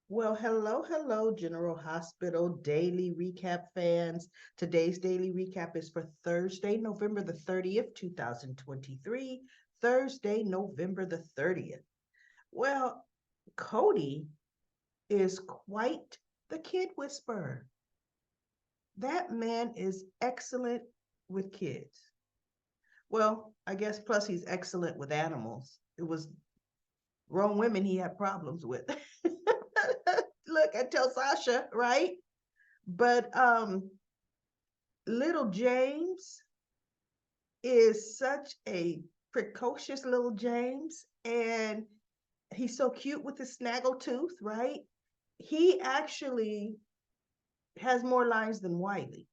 Well, hello, General Hospital Daily Recap fans. Today's daily recap is for Thursday, November the 30th, 2023. Thursday, November the 30th. Well, Cody is quite the kid whisperer. That man is excellent with kids. Well, I guess plus he's excellent with animals. It was grown women he had problems with. Look, I tell Sasha, right? But little James is such a precocious little James, and he's so cute with his snaggle tooth, right? He actually has more lines than Wiley.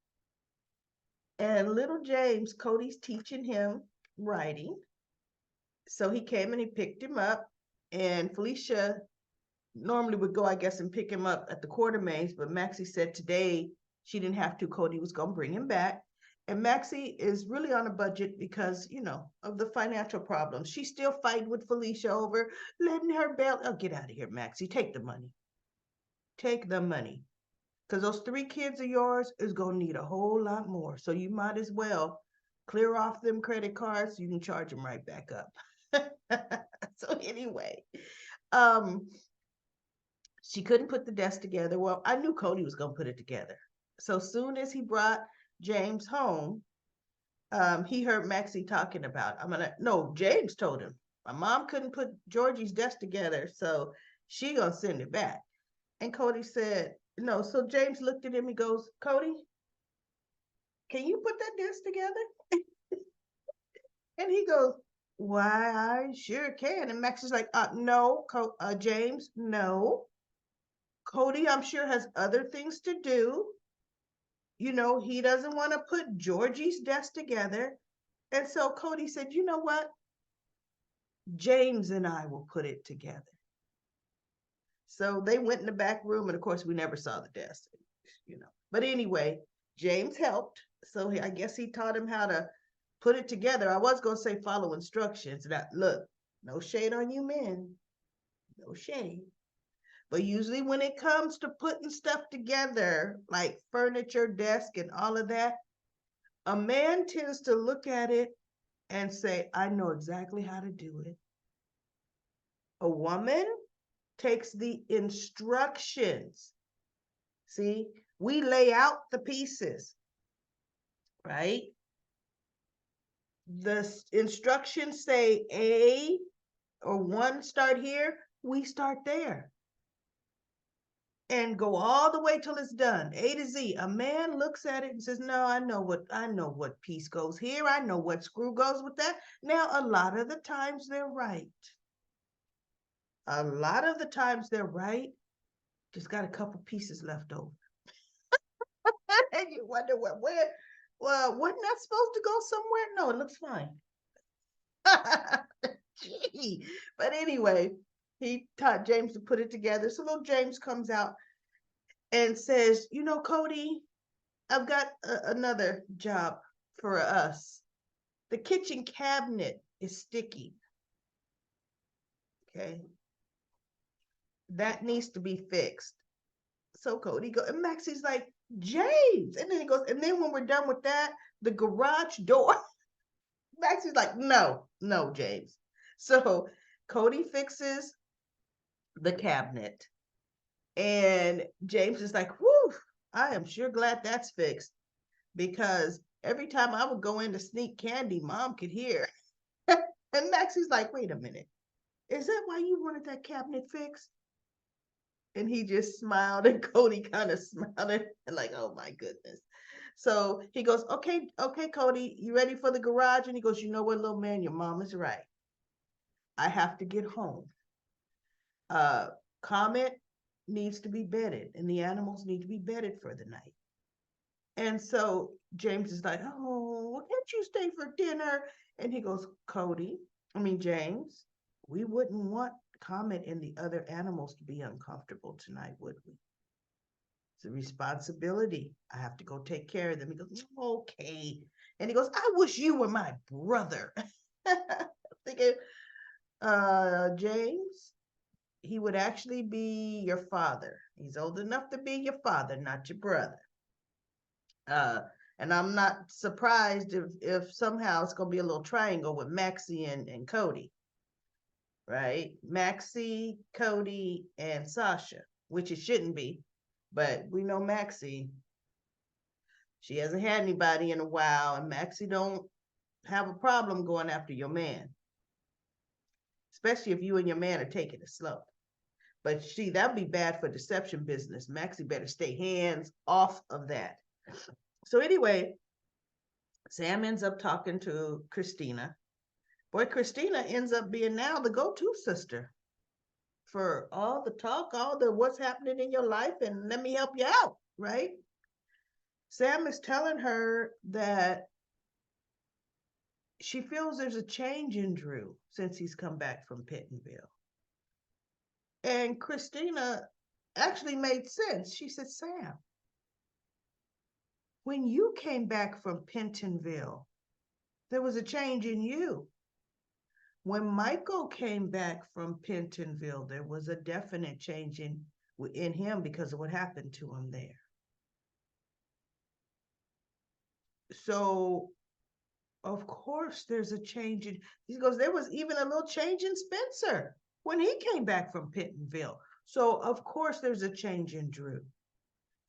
And little James, Cody's teaching him writing. So he came and he picked him up, and Felicia normally would go, I guess, and pick him up at the Quartermains, but Maxie said today she didn't have to. Cody was going to bring him back. And Maxie is really on a budget because, of the financial problems. She's still fighting with Felicia over letting her bail. Oh, get out of here, Maxie. Take the money. Take the money. Because those three kids of yours is going to need a whole lot more. So you might as well clear off them credit cards so you can charge them right back up. So anyway, um, she couldn't put the desk together. Well, I knew Cody was going to put it together. So soon as he brought James home, he heard Maxie talking about, no, James told him, my mom couldn't put Georgie's desk together, so she gonna send it back. And Cody said, no. So James looked at him, he goes, Cody, can you put that desk together? And he goes, why, I sure can. And Max is like, no, James, no. Cody, I'm sure, has other things to do. He doesn't want to put Georgie's desk together. And so Cody said, you know what? James and I will put it together. So they went in the back room, and of course, we never saw the desk. But anyway, James helped. So I guess he taught him how to put it together. I was going to say follow instructions. That look, no shade on you men, no shade. But usually when it comes to putting stuff together, like furniture, desk, and all of that, a man tends to look at it and say, I know exactly how to do it. A woman takes the instructions. See, we lay out the pieces, right? The instructions say A or one start here, we start there and go all the way till it's done, A to Z. A man looks at it and says, no, I know what piece goes here. I know what screw goes with that. Now, a lot of the times they're right. A lot of the times they're right. Just got a couple pieces left over. And you wonder where, well, wasn't that supposed to go somewhere? No, it looks fine. Gee. But anyway, he taught James to put it together. So little James comes out and says, Cody, I've got another job for us. The kitchen cabinet is sticky. Okay. That needs to be fixed. So Cody goes, and Maxie's like, James. And then he goes, and then when we're done with that, the garage door. Maxie's like, no, James. So Cody fixes the cabinet. And James is like, whew, I am sure glad that's fixed because every time I would go in to sneak candy, mom could hear. And Maxie's like, wait a minute. Is that why you wanted that cabinet fixed? And he just smiled, and Cody kind of smiled and like, oh my goodness. So he goes, okay, Cody, you ready for the garage? And he goes, you know what, little man, your mom is right. I have to get home. Uh, Comet needs to be bedded, and the animals need to be bedded for the night. And so James is like, oh, can't you stay for dinner? And he goes, James, we wouldn't want Comet and the other animals to be uncomfortable tonight, would we? It's a responsibility. I have to go take care of them. He goes, okay. And he goes, I wish you were my brother. Thinking, James, he would actually be your father. He's old enough to be your father, not your brother. Uh, and I'm not surprised if somehow it's gonna be a little triangle with Maxie and Cody, right? Maxie, Cody, and Sasha, which it shouldn't be, but we know Maxie. She hasn't had anybody in a while, and Maxie don't have a problem going after your man, especially if you and your man are taking it slow. But see, that'd be bad for deception business. Maxie better stay hands off of that. So anyway, Sam ends up talking to Christina. Boy, Christina ends up being now the go-to sister for all the talk, all the what's happening in your life, and let me help you out, right? Sam is telling her that she feels there's a change in Drew since he's come back from Pentonville. And Christina actually made sense. She said, Sam, when you came back from Pentonville, there was a change in you. When Michael came back from Pentonville, there was a definite change in him because of what happened to him there. So, of course, there's a change in, he goes, there was even a little change in Spencer when he came back from Pentonville. So, of course, there's a change in Drew.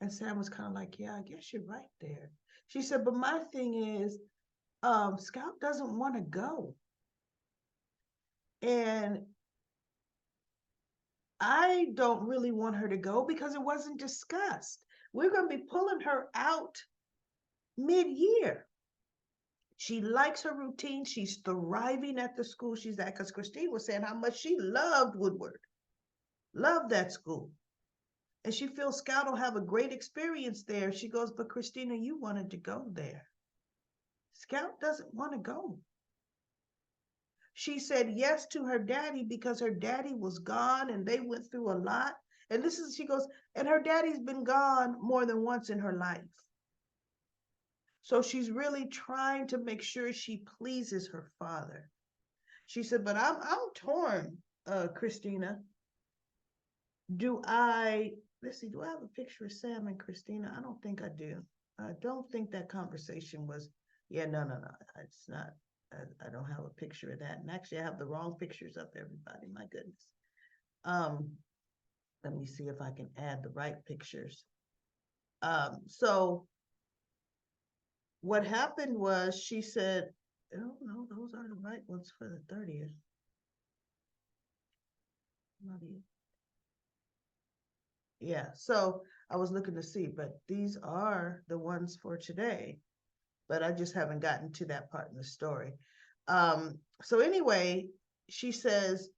And Sam was kind of like, yeah, I guess you're right there. She said, but my thing is, Scout doesn't want to go. And I don't really want her to go because it wasn't discussed. We're going to be pulling her out mid-year. She likes her routine. She's thriving at the school she's at because Christine was saying how much she loved Woodward, loved that school. And she feels Scout will have a great experience there. She goes, but Christina, you wanted to go there. Scout doesn't want to go. She said yes to her daddy because her daddy was gone and they went through a lot. And this is, she goes, and her daddy's been gone more than once in her life. So she's really trying to make sure she pleases her father. She said, but I'm torn, Christina. Let's see, do I have a picture of Sam and Christina? I don't think I do. I don't think that conversation was, no, it's not. I don't have a picture of that. And actually, I have the wrong pictures up, everybody. My goodness. Let me see if I can add the right pictures. So what happened was she said, oh, no, those are the right ones for the 30th. Yeah, so I was looking to see, but these are the ones for today. But I just haven't gotten to that part in the story. So anyway, she says,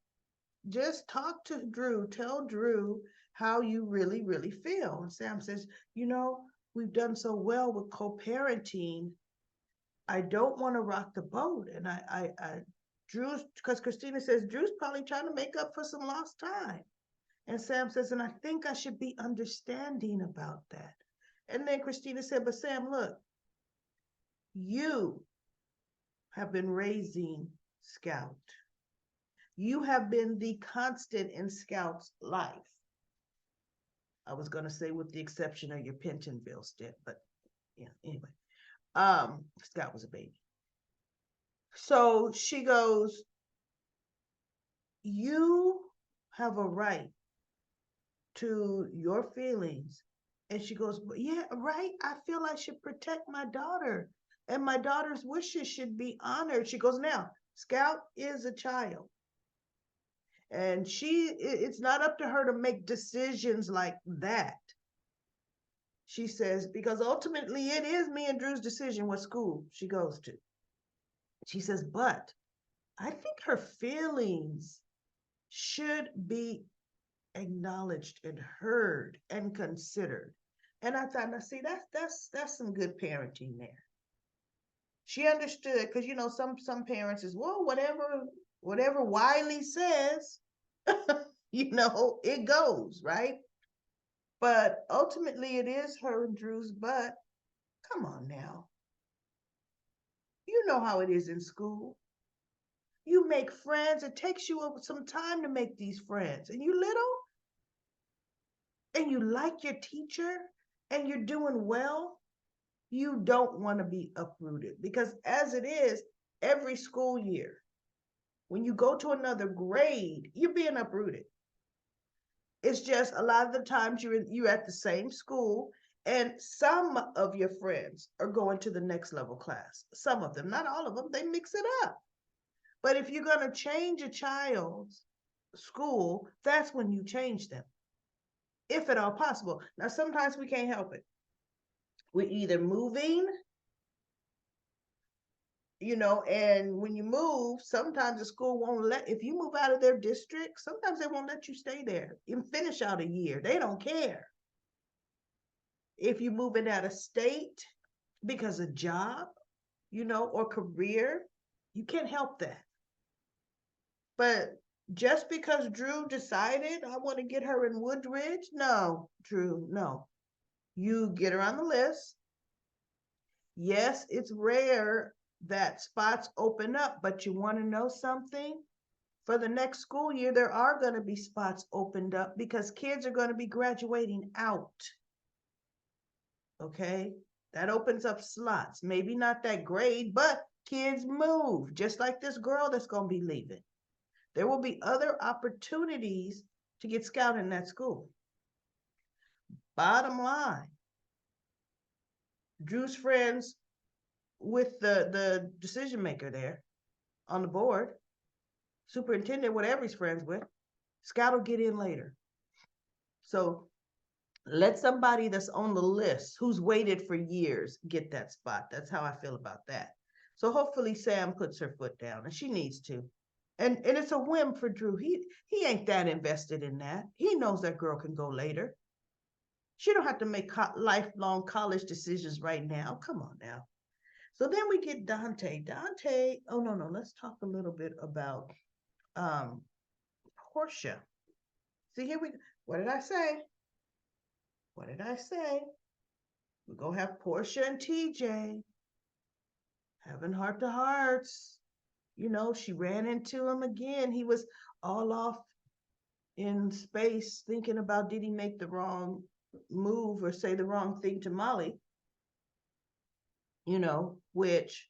just talk to Drew, tell Drew how you really, really feel. And Sam says, we've done so well with co-parenting. I don't want to rock the boat. And Drew's, because Christina says, Drew's probably trying to make up for some lost time. And Sam says, and I think I should be understanding about that. And then Christina said, but Sam, look, you have been raising Scout. You have been the constant in Scout's life. I was going to say with the exception of your Pentonville stint, but yeah, anyway. Scout was a baby. So she goes, you have a right to your feelings. And she goes, yeah, right. I feel I should protect my daughter and my daughter's wishes should be honored. She goes, now, Scout is a child. And it's not up to her to make decisions like that. She says, because ultimately it is me and Drew's decision what school she goes to. She says, but I think her feelings should be acknowledged and heard and considered. And I thought, now see, that's some good parenting there. She understood because some parents is, well, whatever Wiley says, it goes, right? But ultimately it is her and Drew's, but come on now. You know how it is in school. You make friends. It takes you some time to make these friends. And you little and you like your teacher and you're doing well, you don't want to be uprooted because as it is, every school year, when you go to another grade, you're being uprooted. It's just a lot of the times you're at the same school and some of your friends are going to the next level class. Some of them, not all of them, they mix it up. But if you're going to change a child's school, that's when you change them, if at all possible. Now, sometimes we can't help it. We're either moving, and when you move, sometimes the school won't let, if you move out of their district, sometimes they won't let you stay there and finish out a year. They don't care. If you're moving out of state because of job, or career, you can't help that. But just because Drew decided I want to get her in Woodridge, no, Drew, no. You get her on the list. Yes, it's rare that spots open up, but you want to know something? For the next school year, there are going to be spots opened up because kids are going to be graduating out. Okay? That opens up slots. Maybe not that grade, but kids move, just like this girl that's going to be leaving. There will be other opportunities to get scouted in that school. Bottom line, Drew's friends with the decision maker there on the board, superintendent, whatever he's friends with, Scout will get in later. So let somebody that's on the list who's waited for years get that spot. That's how I feel about that. So hopefully Sam puts her foot down, and she needs to. And it's a whim for Drew. He ain't that invested in that. He knows that girl can go later. She don't have to make lifelong college decisions right now. Come on now. So then we get Dante. Dante, oh no, let's talk a little bit about um Portia. See, here we go. What did I say? What did I say? We're gonna have Portia and TJ having heart to hearts. She ran into him again. He was all off in space thinking about did he make the wrong move or say the wrong thing to Molly, which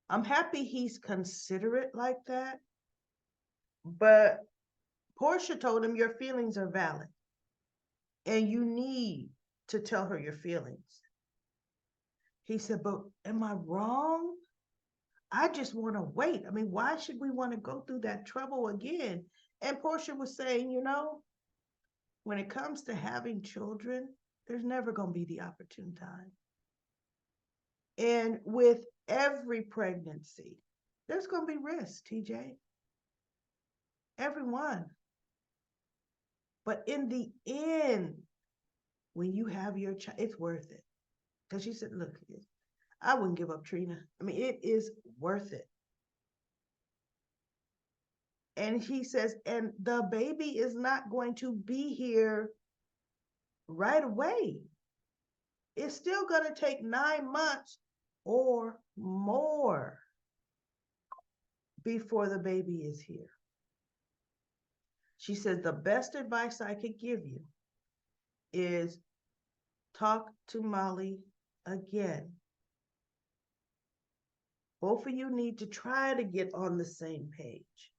I'm happy he's considerate like that. But Portia told him your feelings are valid and you need to tell her your feelings. He said, but am I wrong? I just want to wait. I mean, why should we want to go through that trouble again? And Portia was saying, when it comes to having children, there's never going to be the opportune time. And with every pregnancy, there's going to be risks, TJ. Everyone. But in the end, when you have your child, it's worth it. Because she said, look, I wouldn't give up Trina. I mean, it is worth it. And he says, and the baby is not going to be here right away. It's still going to take 9 months or more before the baby is here. She says, the best advice I could give you is talk to Molly again. Both of you need to try to get on the same page,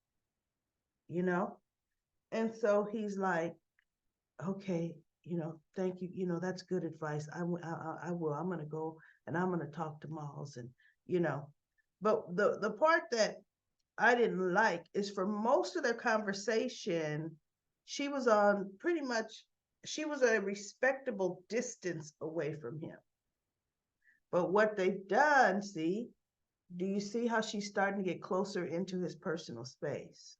And so he's like, okay, thank you. That's good advice. I will. I'm going to go and I'm going to talk to Miles and, But the part that I didn't like is for most of their conversation, she was she was a respectable distance away from him. But what they've done, do you see how she's starting to get closer into his personal space?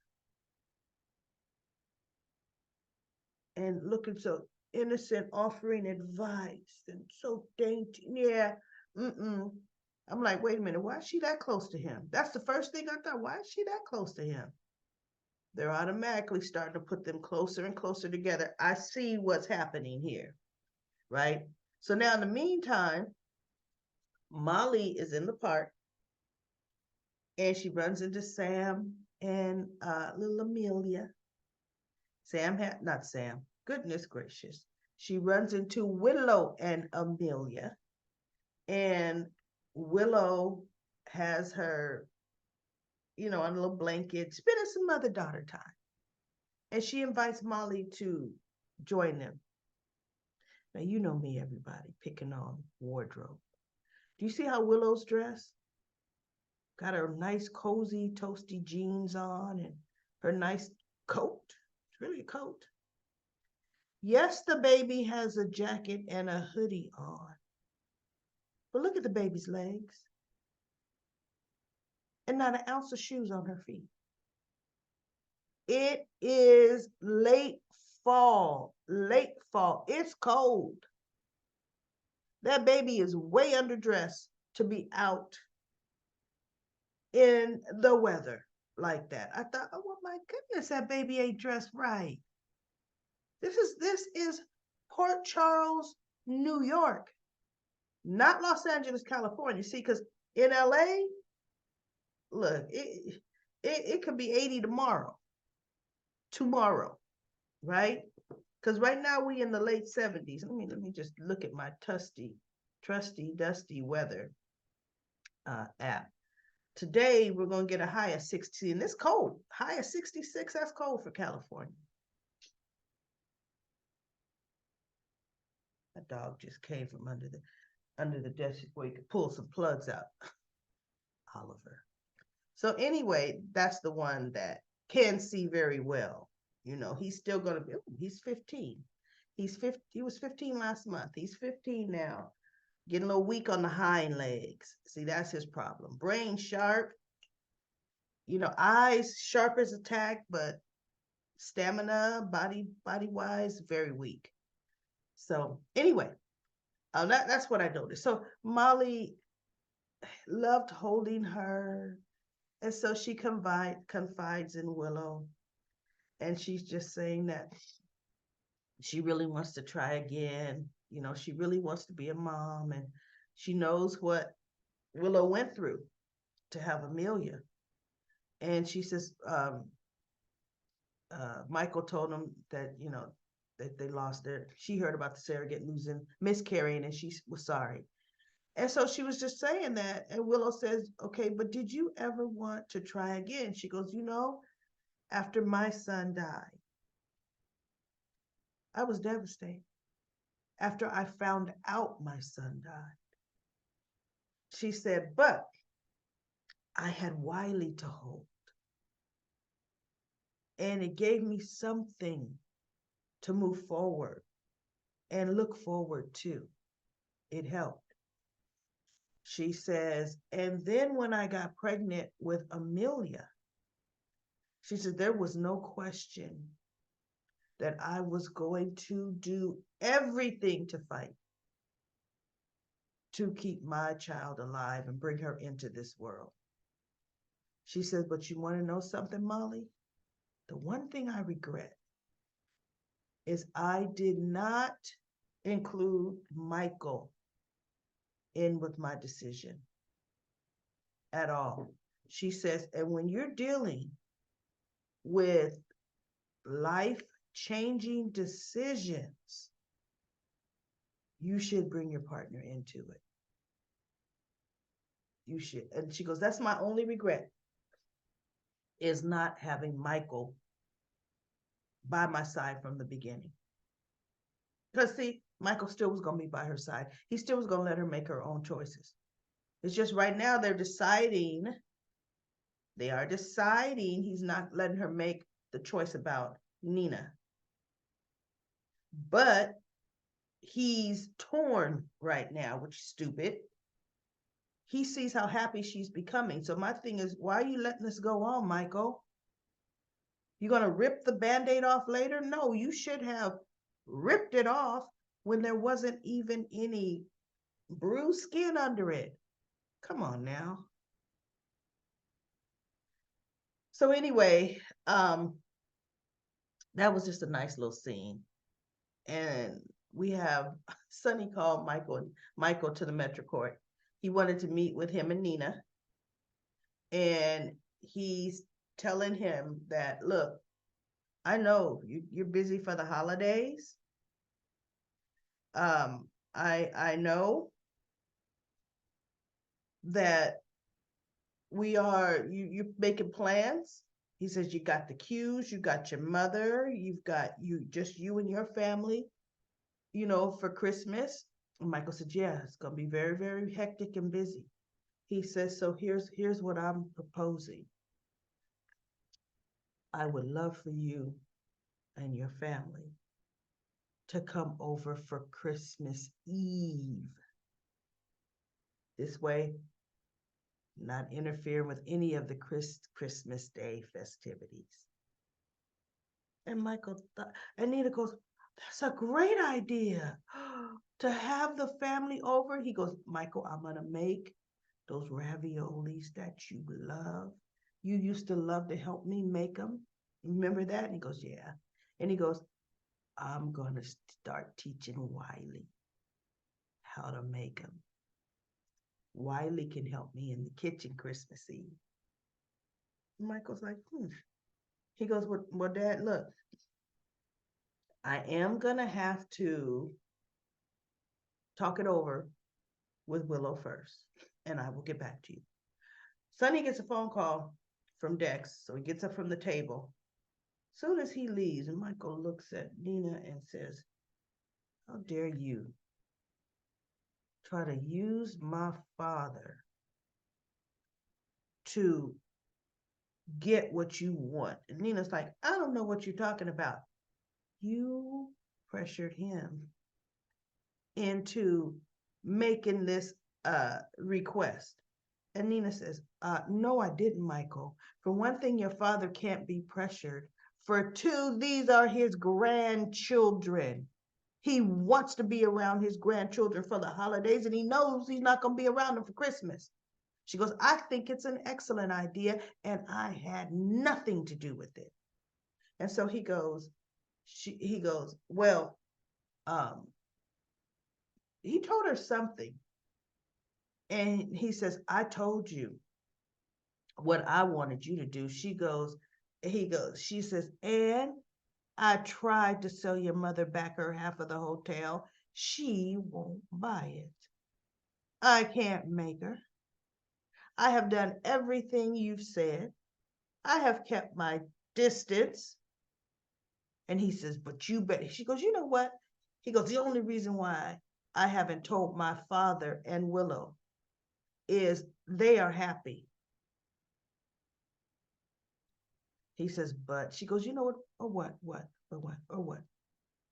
And looking so innocent, offering advice and so dainty. Yeah. I'm like, wait a minute, why is she that close to him? That's the first thing I thought. Why is she that close to him? They're automatically starting to put them closer and closer together. I see what's happening here, right? So now in the meantime, Molly is in the park and she runs into Sam and little Amelia. Not Sam. Goodness gracious. She runs into Willow and Amelia, and Willow has her, on a little blanket, spending some mother-daughter time. And she invites Molly to join them. Now, you know me, everybody, picking on wardrobe. Do you see how Willow's dressed? Got her nice, cozy, toasty jeans on and her nice coat. It's really a coat. Yes, the baby has a jacket and a hoodie on. But look at the baby's legs. And not an ounce of shoes on her feet. It is late fall. Late fall. It's cold. That baby is way underdressed to be out in the weather like that. I thought, oh my goodness, that baby ain't dressed right. This is Port Charles, New York, not Los Angeles, California. See, because in LA, look, it could be 80 tomorrow, right? Because right now we in the late 70s. Let me just look at my trusty, dusty weather app. Today we're gonna get a high of 60, and it's cold. High of 66. That's cold for California. That dog just came from under the desk where you could pull some plugs out. Oliver. So anyway, that's the one that can see very well. He's still gonna be. He's 15. He was 15 last month. He's 15 now. Getting a little weak on the hind legs. See, that's his problem. Brain sharp. Eyes sharp as a tack, but stamina, body wise, very weak. So anyway, that's what I noticed. So Molly loved holding her, and so she confides in Willow, and she's just saying that she really wants to try again. She really wants to be a mom, and she knows what Willow went through to have Amelia. And she says, Michael told them that, that they lost she heard about the surrogate miscarrying, and she was sorry. And so she was just saying that. And Willow says, okay, but did you ever want to try again? She goes, after my son died, I was devastated. After I found out my son died, she said, but I had Wiley to hold. And it gave me something to move forward and look forward to. It helped. She says, and then when I got pregnant with Amelia, she said, there was no question that I was going to do everything to fight to keep my child alive and bring her into this world. She says, but you want to know something, Molly? The one thing I regret is I did not include Michael in with my decision at all. She says, and when you're dealing with life-changing decisions, you should bring your partner into it. You should. And she goes, that's my only regret, is not having Michael by my side from the beginning. Because see, Michael still was going to be by her side. He still was going to let her make her own choices. It's just right now they are deciding, he's not letting her make the choice about Nina. But he's torn right now, which is stupid. He sees how happy she's becoming. So my thing is, why are you letting this go on, Michael? You're going to rip the Band-Aid off later? No, you should have ripped it off when there wasn't even any bruised skin under it. Come on now. So anyway, that was just a nice little scene. And we have Sonny called Michael to the Metro Court. He wanted to meet with him and Nina. And he's telling him that, look, I know you're busy for the holidays. I know that you're making plans. He says you got the cues, you got your mother, you've got you and your family, for Christmas. And Michael said, yeah, it's gonna be very, very hectic and busy. He says, so here's what I'm proposing. I would love for you and your family to come over for Christmas Eve. This way, not interfering with any of the Christmas Day festivities. And Nina goes, that's a great idea to have the family over. He goes, Michael, I'm going to make those raviolis that you love. You used to love to help me make them. Remember that? And he goes, yeah. And he goes, I'm going to start teaching Wiley how to make them. Wiley can help me in the kitchen Christmas Eve. Michael's like, He goes, well, Dad, look, I am going to have to talk it over with Willow first, and I will get back to you. Sonny gets a phone call from Dex, so he gets up from the table. Soon as he leaves, and Michael looks at Nina and says, how dare you try to use my father to get what you want? And Nina's like, I don't know what you're talking about. You pressured him into making this request. And Nina says, no, I didn't, Michael. For one thing, your father can't be pressured. For two, these are his grandchildren. He wants to be around his grandchildren for the holidays, and he knows he's not going to be around them for Christmas. She goes, I think it's an excellent idea, and I had nothing to do with it. And so he goes, well, he told her something. And he says, I told you what I wanted you to do. She says, and I tried to sell your mother back her half of the hotel. She won't buy it. I can't make her. I have done everything you've said. I have kept my distance. And he says, but you better. She goes, you know what? He goes, the only reason why I haven't told my father and Willow is they are happy. He says, but she goes, you know what? Or what?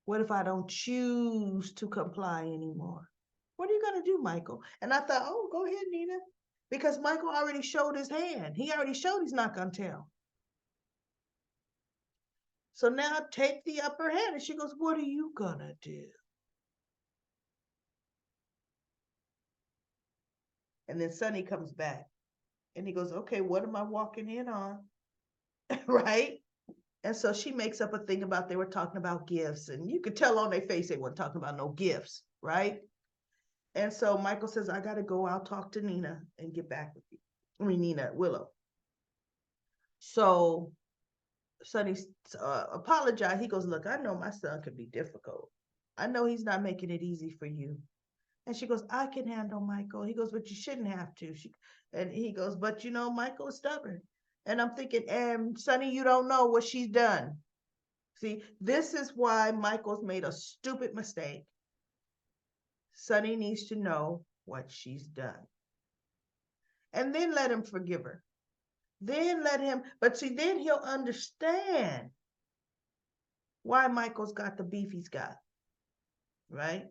What if I don't choose to comply anymore? What are you going to do, Michael? And I thought, oh, go ahead, Nina. Because Michael already showed his hand. He already showed he's not going to tell. So now take the upper hand. And she goes, what are you going to do? And then Sonny comes back and he goes, okay, what am I walking in on? Right? And so she makes up a thing about they were talking about gifts. And you could tell on their face they weren't talking about no gifts, right? And so Michael says, I got to go. I'll talk to Nina and get back with you. Willow. So Sonny apologized. He goes, look, I know my son could be difficult. I know he's not making it easy for you. And she goes, I can handle Michael. He goes, but you shouldn't have to. And he goes, but Michael is stubborn. And I'm thinking, and Sonny, you don't know what she's done. See, this is why Michael's made a stupid mistake. Sonny needs to know what she's done. And then let him forgive her. Then then he'll understand why Michael's got the beef he's got, right?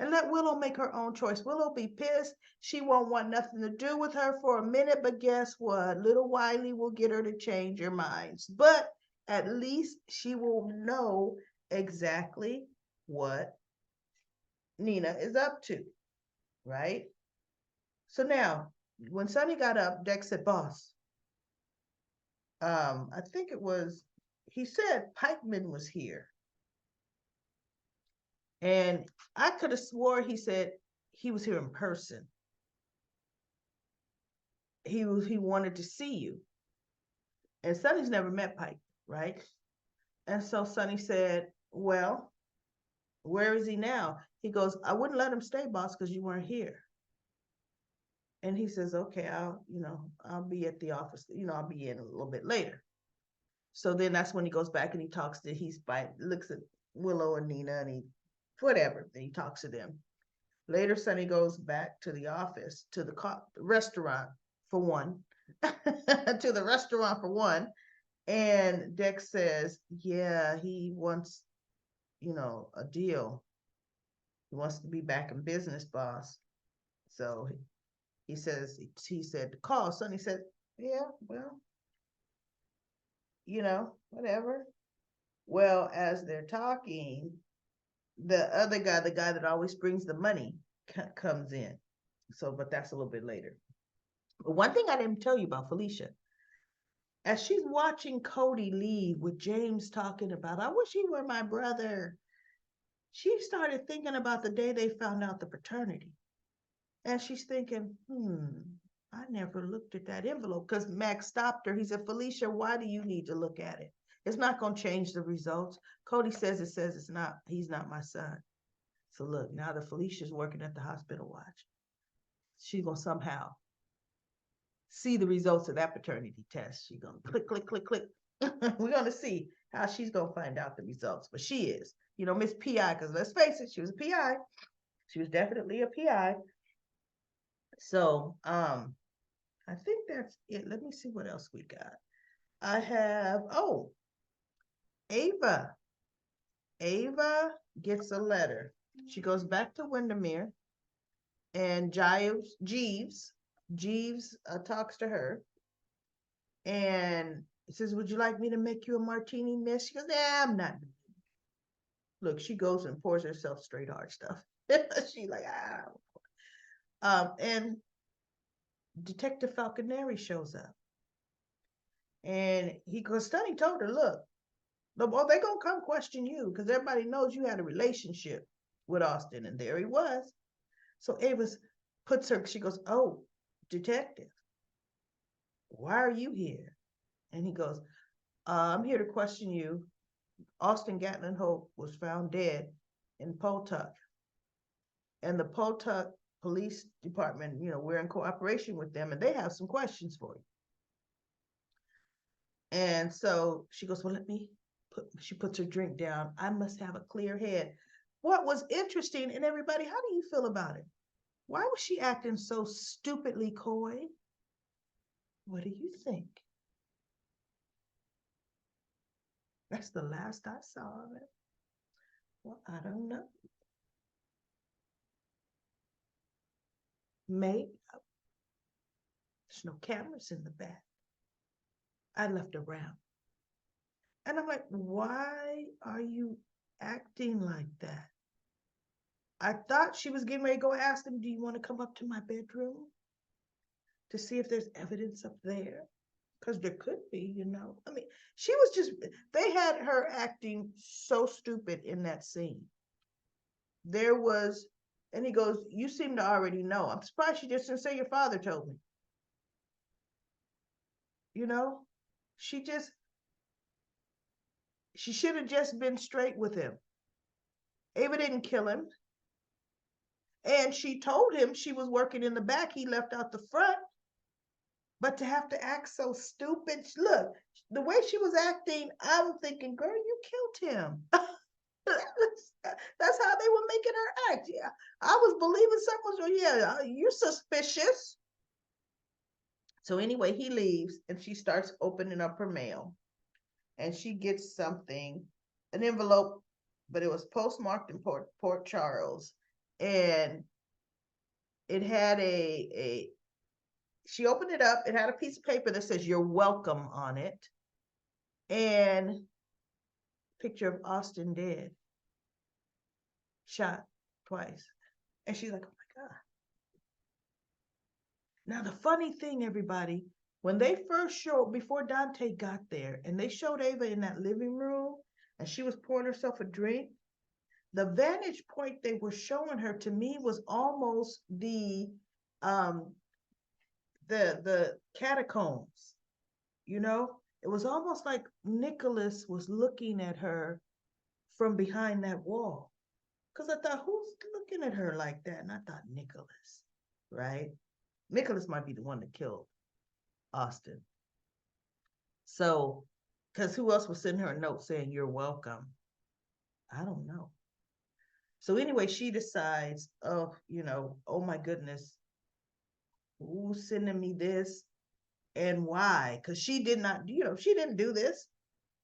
And let Willow make her own choice. Willow be pissed. She won't want nothing to do with her for a minute, but guess what? Little Wiley will get her to change her minds. But at least she will know exactly what Nina is up to, right? So now, when Sonny got up, Dex said, boss, I think he said Pikeman was here. And I could have swore he said he was here in person. He wanted to see you. And Sonny's never met Pike, right? And so Sonny said, well, where is he now? He goes, I wouldn't let him stay, boss, because you weren't here. And he says, okay, I'll be at the office, I'll be in a little bit later. So then that's when he goes back and he talks to, looks at Willow and Nina and whatever, and he talks to them. Later, Sonny goes back to the office, to the restaurant for one, to the restaurant for one. And Dex says, yeah, he wants, a deal. He wants to be back in business, boss. So he said to call. Sonny said, yeah, well, whatever. Well, as they're talking, the other guy, the guy that always brings the money, comes in. So, but that's a little bit later. But one thing I didn't tell you about Felicia, as she's watching Cody leave with James talking about, I wish he were my brother, she started thinking about the day they found out the paternity. And she's thinking, I never looked at that envelope, because Max stopped her. He said, Felicia, why do you need to look at it? It's not going to change the results. Cody says it's not, he's not my son. So look, now that Felicia's working at the hospital watch, she's going to somehow see the results of that paternity test. She's going to click, click, click, click. We're going to see how she's going to find out the results. But she is, Miss PI, because let's face it, she was a PI. She was definitely a PI. So, I think that's it. Let me see what else we got. I have, Ava. Ava gets a letter. She goes back to Windermere, and Jeeves talks to her and says, would you like me to make you a martini, miss? She goes, nah, I'm not. Look, she goes and pours herself straight hard stuff. She's like, and Detective Falconeri shows up. And he goes, Stunny told her, look, well, they're going to come question you because everybody knows you had a relationship with Austin. And there he was. So Ava she goes, oh, detective, why are you here? And he goes, I'm here to question you. Austin Gatlin Hope was found dead in Poltuck. And the Poltuck Police Department, we're in cooperation with them, and they have some questions for you. And so she goes, well, she puts her drink down. I must have a clear head. What was interesting, and everybody, how do you feel about it? Why was she acting so stupidly coy? What do you think? That's the last I saw of it. Well, I don't know. Maybe. There's no cameras in the back. I left around. And I'm like, why are you acting like that? I thought she was getting ready to go ask them, do you want to come up to my bedroom to see if there's evidence up there? Because there could be, I mean, she was they had her acting so stupid in that scene. There was, and he goes, you seem to already know. I'm surprised she just didn't say your father told me. She should have just been straight with him. Ava didn't kill him. And she told him she was working in the back. He left out the front. But to have to act so stupid, look, the way she was acting, I'm thinking, girl, you killed him. That's how they were making her act. Yeah, I was believing something was, yeah, you're suspicious. So anyway, he leaves and she starts opening up her mail. And she gets something, an envelope, but it was postmarked in Port Charles. And it had she opened it up, it had a piece of paper that says you're welcome on it, and a picture of Austin dead, shot twice. And she's like, oh my God. Now the funny thing, everybody, when they first showed, before Dante got there, and they showed Ava in that living room, and she was pouring herself a drink, the vantage point they were showing her to me was almost the catacombs, It was almost like Nicholas was looking at her from behind that wall. Because I thought, who's looking at her like that? And I thought, Nicholas, right? Nicholas might be the one that killed Austin. So, because who else was sending her a note saying, you're welcome? I don't know. So, anyway, she decides, oh, oh my goodness, who's sending me this and why? Because she did not, she didn't do this.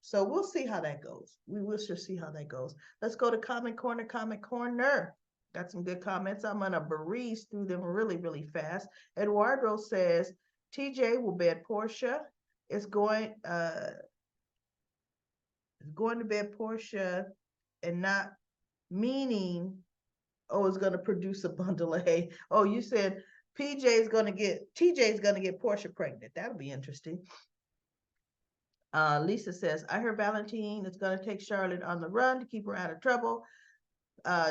So we'll see how that goes. We will just see how that goes. Let's go to Comment Corner, Comment Corner. Got some good comments. I'm going to breeze through them really, really fast. Eduardo says, TJ will bed Portia. It's going to bed Portia and not meaning, oh, it's going to produce a bundle of hay. Oh, you said TJ's going to get Portia pregnant. That'll be interesting. Lisa says, I heard Valentine is going to take Charlotte on the run to keep her out of trouble.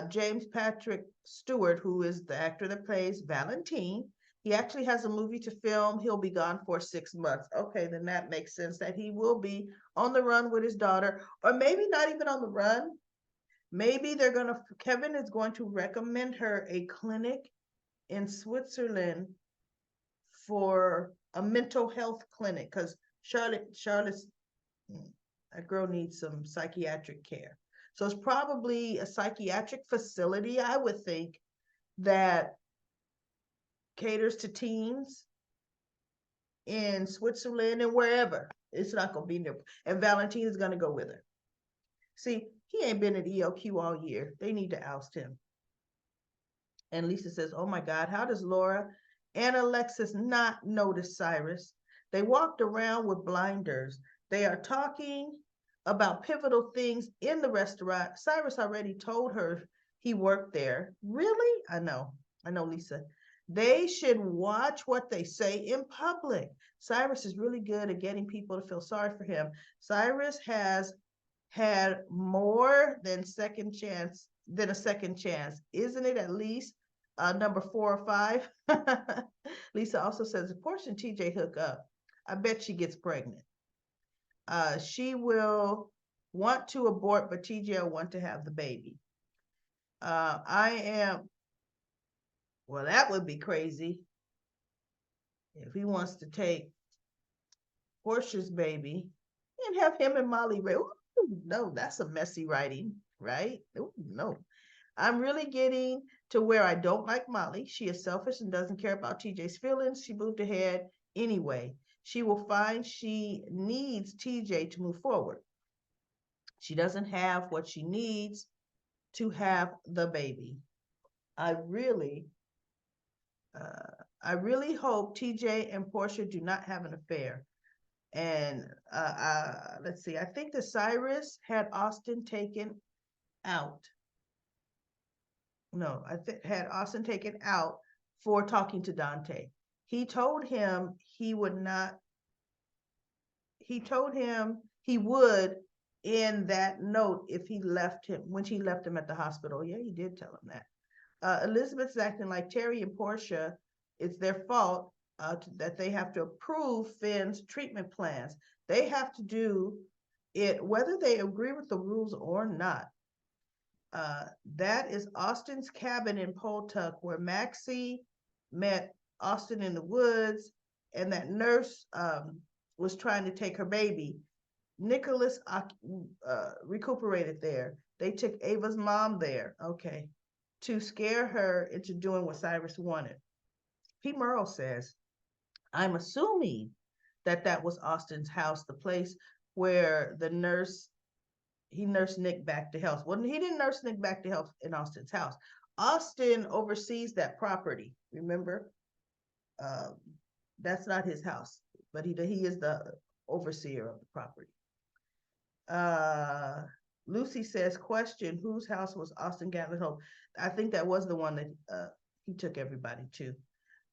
James Patrick Stewart, who is the actor that plays Valentine, he actually has a movie to film. He'll be gone for 6 months. Okay, then that makes sense that he will be on the run with his daughter, or maybe not even on the run. Maybe Kevin is going to recommend her a clinic in Switzerland for a mental health clinic because Charlotte's that girl needs some psychiatric care. So it's probably a psychiatric facility, I would think, that caters to teens in Switzerland and wherever. It's not going to be near. And Valentine is going to go with her. See, he ain't been at ELQ all year. They need to oust him. And Lisa says, oh my God, how does Laura and Alexis not notice Cyrus? They walked around with blinders. They are talking about pivotal things in the restaurant. Cyrus already told her he worked there. Really? I know, Lisa. They should watch what they say in public. Cyrus is really good at getting people to feel sorry for him. Cyrus has had more than a second chance. Isn't it at least number 4 or 5? Lisa also says, if Portia and TJ hook up, I bet she gets pregnant. She will want to abort, but TJ will want to have the baby. Well, that would be crazy if he wants to take Portia's baby and have him and Molly Ray. Ooh, no, that's a messy writing, right? Ooh, no. I'm really getting to where I don't like Molly. She is selfish and doesn't care about TJ's feelings. She moved ahead anyway. She will find she needs TJ to move forward. She doesn't have what she needs to have the baby. I really hope TJ and Portia do not have an affair. And let's see, I think that Cyrus had Austin taken out. No, had Austin taken out for talking to Dante. He told him he would not, he told him he would in that note if he left him, when she left him at the hospital. Yeah, he did tell him that. Elizabeth's acting like Terry and Portia, it's their fault that they have to approve Finn's treatment plans. They have to do it whether they agree with the rules or not. That is Austin's cabin in Poltuck, where Maxie met Austin in the woods, and that nurse was trying to take her baby. Nicholas recuperated there. They took Ava's mom there, okay, to scare her into doing what Cyrus wanted. Pete Merle says, I'm assuming that was Austin's house, the place where he nursed Nick back to health. Well, he didn't nurse Nick back to health in Austin's house. Austin oversees that property, remember? That's not his house, but he is the overseer of the property. Lucy says, question, whose house was Austin Gatlin home? I think that was the one that he took everybody to.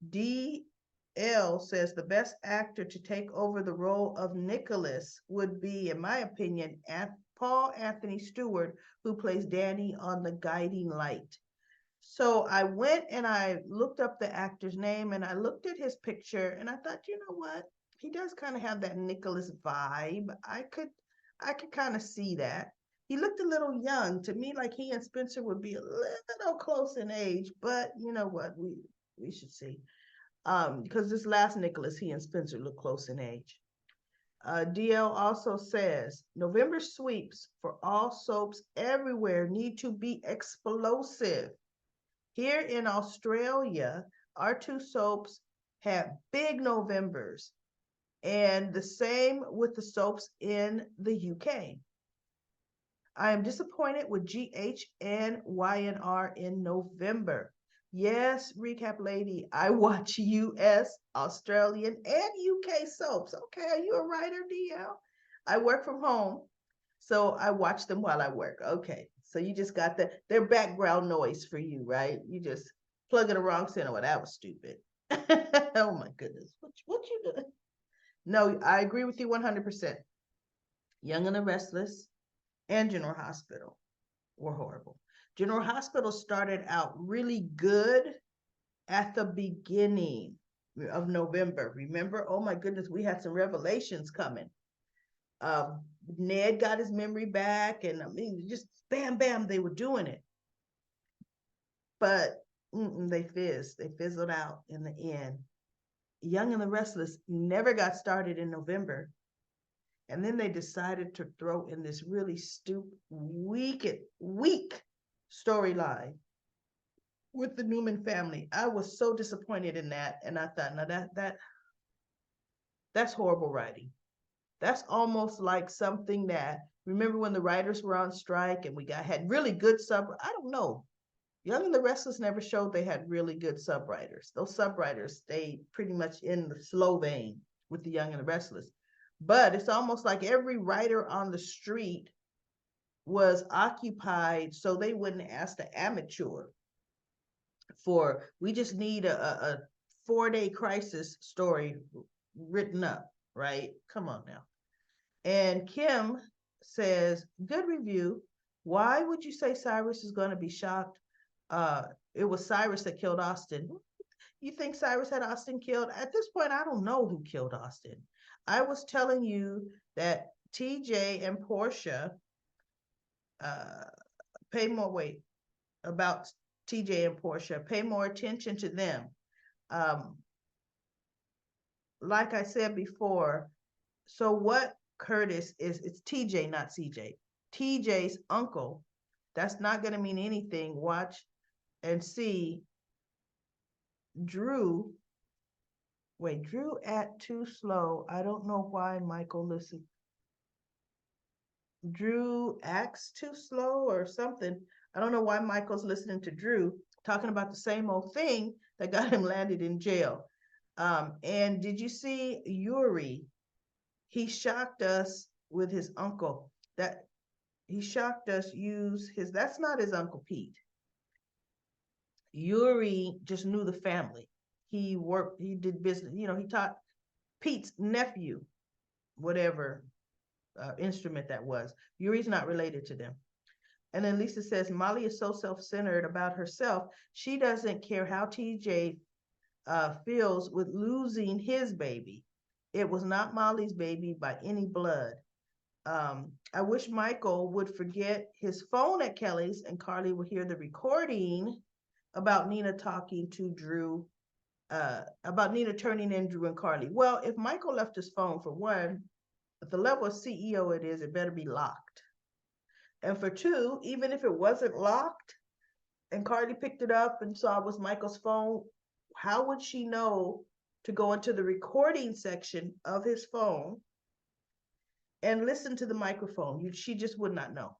DL says the best actor to take over the role of Nicholas would be, in my opinion, Paul Anthony Stewart, who plays Danny on The Guiding Light. So I went and I looked up the actor's name and I looked at his picture and I thought, you know what? He does kind of have that Nicholas vibe. I could kind of see that. He looked a little young to me, like he and Spencer would be a little close in age, but you know what? We should see. Because this last Nicholas, he and Spencer look close in age. DL also says November sweeps for all soaps everywhere need to be explosive. Here in Australia, our two soaps had big Novembers, and the same with the soaps in the UK. I am disappointed with GH and YNR in November. Yes, recap lady, I watch US, Australian, and UK soaps. Okay, are you a writer, DL? I work from home, so I watch them while I work. Okay, so you just got their background noise for you, right? You just plug in the wrong center. Well, that was stupid. Oh my goodness, what you doing? No, I agree with you 100%. Young and the Restless and General Hospital were horrible. General Hospital started out really good at the beginning of November. Remember? Oh my goodness, we had some revelations coming. Ned got his memory back, and I mean, just bam, bam, they were doing it. But they fizzed. They fizzled out in the end. Young and the Restless never got started in November. And then they decided to throw in this really stupid, weak storyline with the Newman family. I was so disappointed in that, and I thought, now that's horrible writing. That's almost like something that, remember when the writers were on strike and we had really good sub. I don't know. Young and the Restless never showed they had really good subwriters. Those subwriters stayed pretty much in the slow vein with the Young and the Restless. But it's almost like every writer on the street was occupied so they wouldn't ask the amateur for, we just need a 4-day crisis story written up, right? Come on now. And Kim says, good review. Why would you say Cyrus is going to be shocked? It was Cyrus that killed Austin. You think Cyrus had Austin killed? At this point, I don't know who killed Austin. I was telling you that TJ and Portia pay more weight about TJ and Portia, pay more attention to them. Like I said before, so what Curtis is, it's TJ, not CJ. TJ's uncle. That's not going to mean anything. Watch and see. Drew at too slow. I don't know why Michael listened. Drew acts too slow or something. I don't know why Michael's listening to Drew talking about the same old thing that got him landed in jail. And did you see Yuri? He shocked us with his uncle. That he shocked us use his, that's not his Uncle Pete. Yuri just knew the family. He worked, he did business, he taught Pete's nephew, whatever instrument that was. Yuri's not related to them. And then Lisa says, Molly is so self-centered about herself. She doesn't care how TJ feels with losing his baby. It was not Molly's baby by any blood. I wish Michael would forget his phone at Kelly's and Carly would hear the recording about Nina talking to Drew, about Nina turning in Drew and Carly. Well, if Michael left his phone, for one, at the level of CEO it is, it better be locked. And for two, even if it wasn't locked and Carly picked it up and saw it was Michael's phone, how would she know to go into the recording section of his phone and listen to the microphone? She just would not know.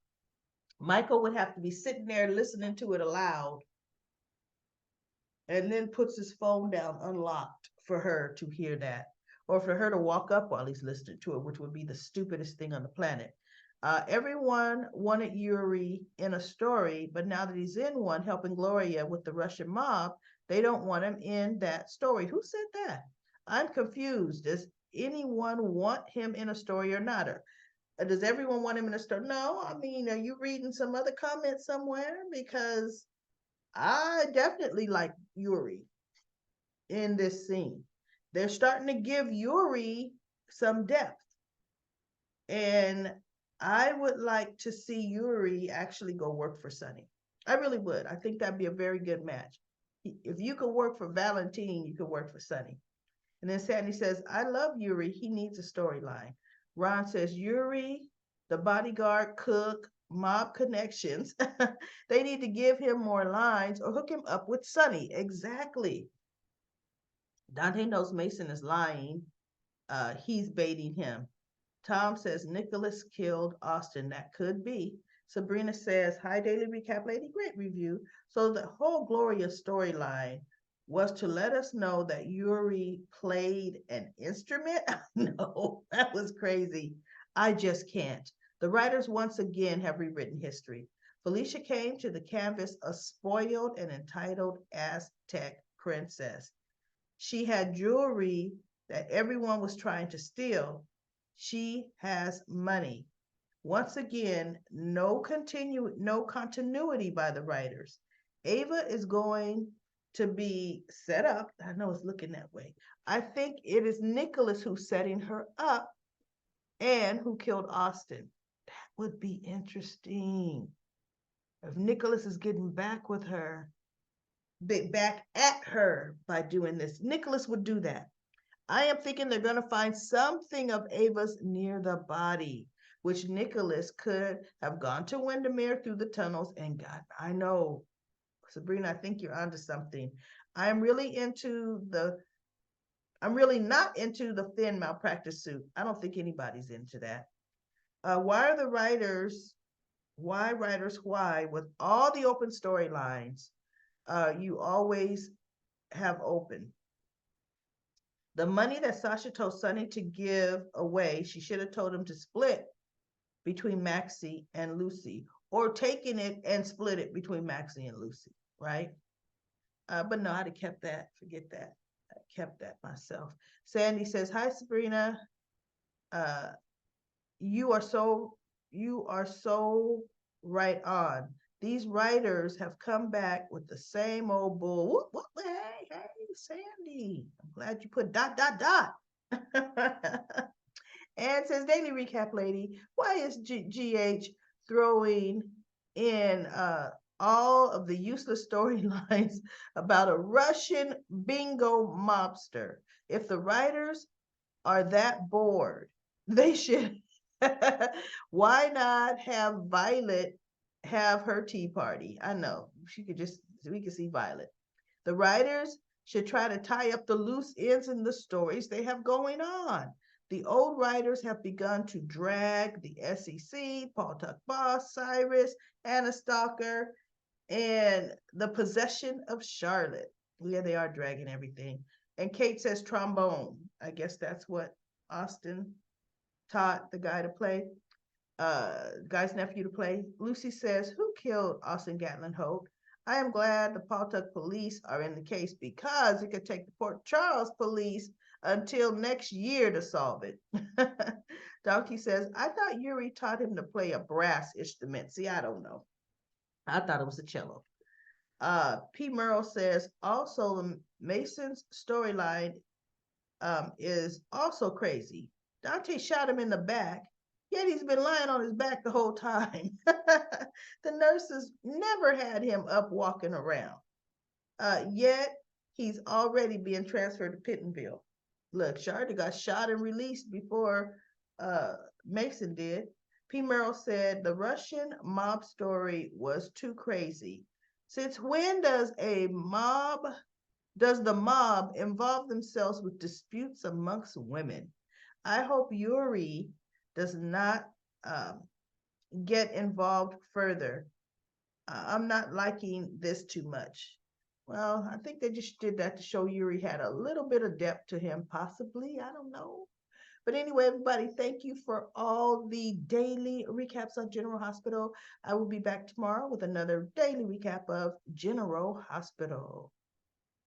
Michael would have to be sitting there listening to it aloud and then puts his phone down unlocked for her to hear that, or for her to walk up while he's listening to it, which would be the stupidest thing on the planet. Everyone wanted Yuri in a story, but now that he's in one helping Gloria with the Russian mob, they don't want him in that story. Who said that? I'm confused. Does anyone want him in a story or not? Or does everyone want him in a story? No, I mean, are you reading some other comment somewhere? Because I definitely like Yuri in this scene. They're starting to give Yuri some depth. And I would like to see Yuri actually go work for Sunny. I really would. I think that'd be a very good match. If you could work for Valentine, you could work for Sunny. And then Sandy says, I love Yuri. He needs a storyline. Ron says, Yuri, the bodyguard, cook, mob connections. They need to give him more lines or hook him up with Sunny. Exactly. Dante knows Mason is lying. He's baiting him. Tom says Nicholas killed Austin. That could be. Sabrina says, Hi, Daily Recap Lady. Great review. So the whole Gloria storyline was to let us know that Yuri played an instrument. No, that was crazy. I just can't. The writers once again have rewritten history. Felicia came to the canvas a spoiled and entitled Aztec princess. She had jewelry that everyone was trying to steal. She has money. Once again, no continuity by the writers. Ava is going to be set up. I know it's looking that way. I think it is Nicholas who's setting her up and who killed Austin. That would be interesting. If Nicholas is getting back with her, back at her by doing this. Nicholas would do that. I am thinking they're going to find something of Ava's near the body, which Nicholas could have gone to Windermere through the tunnels and got. I know, Sabrina, I think you're onto something. I'm really into the. I'm really not into the Finn malpractice suit. I don't think anybody's into that. Why are the writers? Why writers? Why with all the open storylines? You always have open. The money that Sasha told Sonny to give away, she should have told him to split between Maxie and Lucy, or taken it and split it between Maxie and Lucy, right? But no, I'd have kept that. Forget that. I kept that myself. Sandy says, "Hi, Sabrina. Uh, you are so right on. These writers have come back with the same old bull. Whoop, whoop, hey, Sandy. I'm glad you put dot dot dot." And says Daily Recap Lady, why is GH throwing in all of the useless storylines about a Russian bingo mobster? If the writers are that bored, they should. Why not have Violet have her tea party? I know we could see Violet. The writers should try to tie up the loose ends in the stories they have going on. The old writers have begun to drag the SEC, Paul Tuck Boss, Cyrus, Anna Stalker, and the possession of Charlotte. Yeah, they are dragging everything. And Kate says trombone. I guess that's what Austin taught the guy to play, guy's nephew to play. Lucy says, who killed Austin Gatlin Holt? I am glad the Pawtuck police are in the case because it could take the Port Charles police until next year to solve it. Donkey says, I thought Yuri taught him to play a brass instrument. See, I don't know. I thought it was a cello. P. Merle says, also Mason's storyline is also crazy. Dante shot him in the back, yet he's been lying on his back the whole time. The nurses never had him up walking around. Yet he's already being transferred to Pittenville. Look, Sharda got shot and released before Mason did. P. Merrill said the Russian mob story was too crazy. Since when does the mob involve themselves with disputes amongst women? I hope Yuri does not get involved further. I'm not liking this too much. Well, I think they just did that to show Yuri had a little bit of depth to him, possibly. I don't know. But anyway, everybody, thank you for all the daily recaps of General Hospital. I will be back tomorrow with another daily recap of General Hospital.